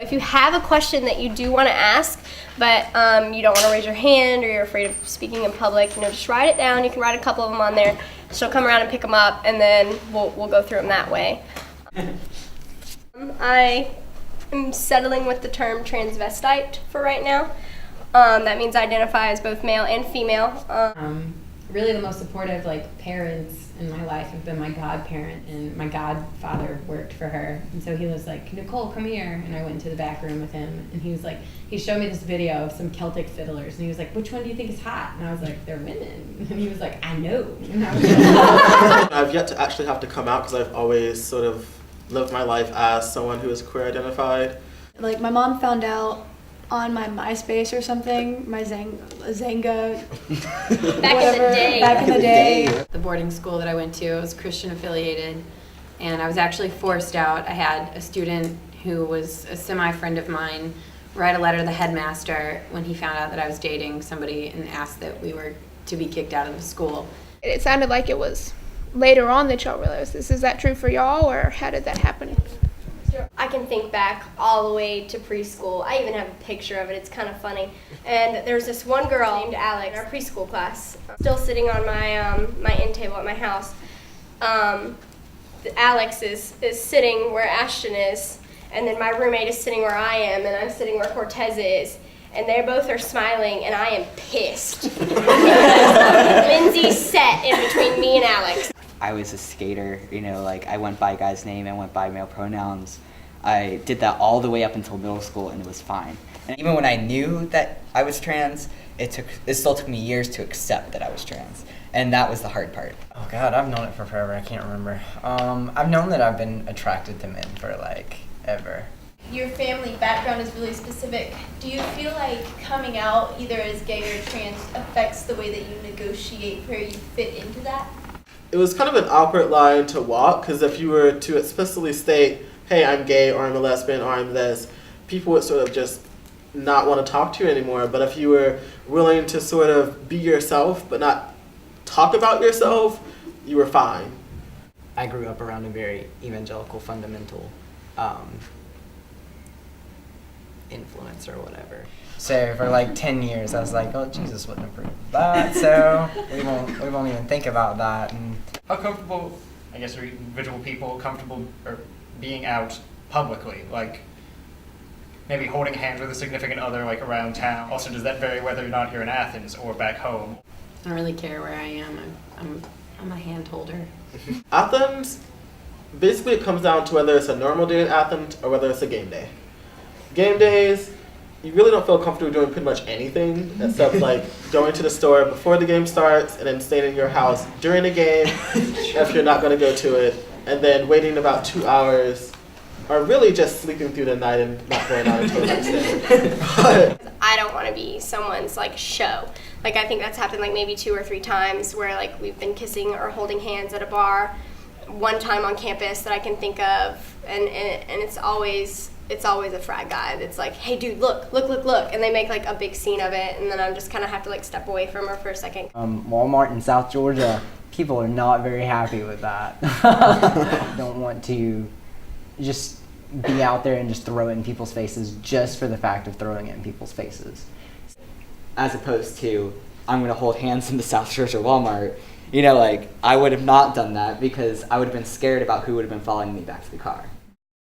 If you have a question that you do want to ask, but you don't want to raise your hand or you're afraid of speaking in public, just write it down. You can write a couple of them on there. She'll come around and pick them up, and then we'll go through them that way. I am settling with the term transvestite for right now. That means I identify as both male and female. Really the most supportive parents in my life have been my godparent, and my godfather worked for her, and so he was like, Nicole, come here, and I went into the back room with him, and he was like, he showed me this video of some Celtic fiddlers, and he was like, which one do you think is hot? And I was like, they're women. And he was like, I know. And I was like, I've yet to actually have to come out because I've always sort of lived my life as someone who is queer identified. My mom found out on my MySpace or something, my Zanga, back in the day. the boarding school that I went to, I was Christian affiliated, and I was actually forced out. I had a student who was a semi-friend of mine write a letter to the headmaster when he found out that I was dating somebody and asked that we were to be kicked out of the school. It sounded like it was later on that y'all realized this. Is that true for y'all, or how did that happen? I can think back all the way to preschool. I even have a picture of it. It's kind of funny. And there's this one girl named Alex in our preschool class, still sitting on my end table at my house. Alex is sitting where Ashton is, and then my roommate is sitting where I am, and I'm sitting where Cortez is. And they both are smiling, and I am pissed. Lindsay sat in between me and Alex. I was a skater, I went by a guy's name, I went by male pronouns. I did that all the way up until middle school, and it was fine. And even when I knew that I was trans, it still took me years to accept that I was trans. And that was the hard part. Oh God, I've known it for forever, I can't remember. I've known that I've been attracted to men for ever. Your family background is really specific. Do you feel like coming out either as gay or trans affects the way that you negotiate where you fit into that? It was kind of an awkward line to walk, because if you were to explicitly state, hey, I'm gay, or I'm a lesbian, or I'm this, people would sort of just not want to talk to you anymore. But if you were willing to sort of be yourself, but not talk about yourself, you were fine. I grew up around a very evangelical, fundamental influence or whatever. So for 10 years, I was like, oh, Jesus wouldn't approve of that, so we won't even think about that. And how comfortable, I guess, are individual people comfortable or being out publicly? Maybe holding hands with a significant other, around town. Also, does that vary whether or not you're in Athens or back home? I don't really care where I am. I'm a hand holder. Athens, basically it comes down to whether it's a normal day in Athens or whether it's a game day. Game days, you really don't feel comfortable doing pretty much anything except going to the store before the game starts and then staying in your house during the game if you're not going to go to it, and then waiting about 2 hours, or really just sleeping through the night and not going out until the next day. I don't want to be someone's show. I think that's happened maybe 2 or 3 times where we've been kissing or holding hands at a bar. One time on campus that I can think of, and it's always a frat guy that's hey dude, look, and they make a big scene of it, and then I just kind of have to step away from her for a second. Walmart in South Georgia, people are not very happy with that. Don't want to just be out there and just throw it in people's faces just for the fact of throwing it in people's faces. As opposed to, I'm going to hold hands in the South Georgia Walmart. I would have not done that because I would have been scared about who would have been following me back to the car.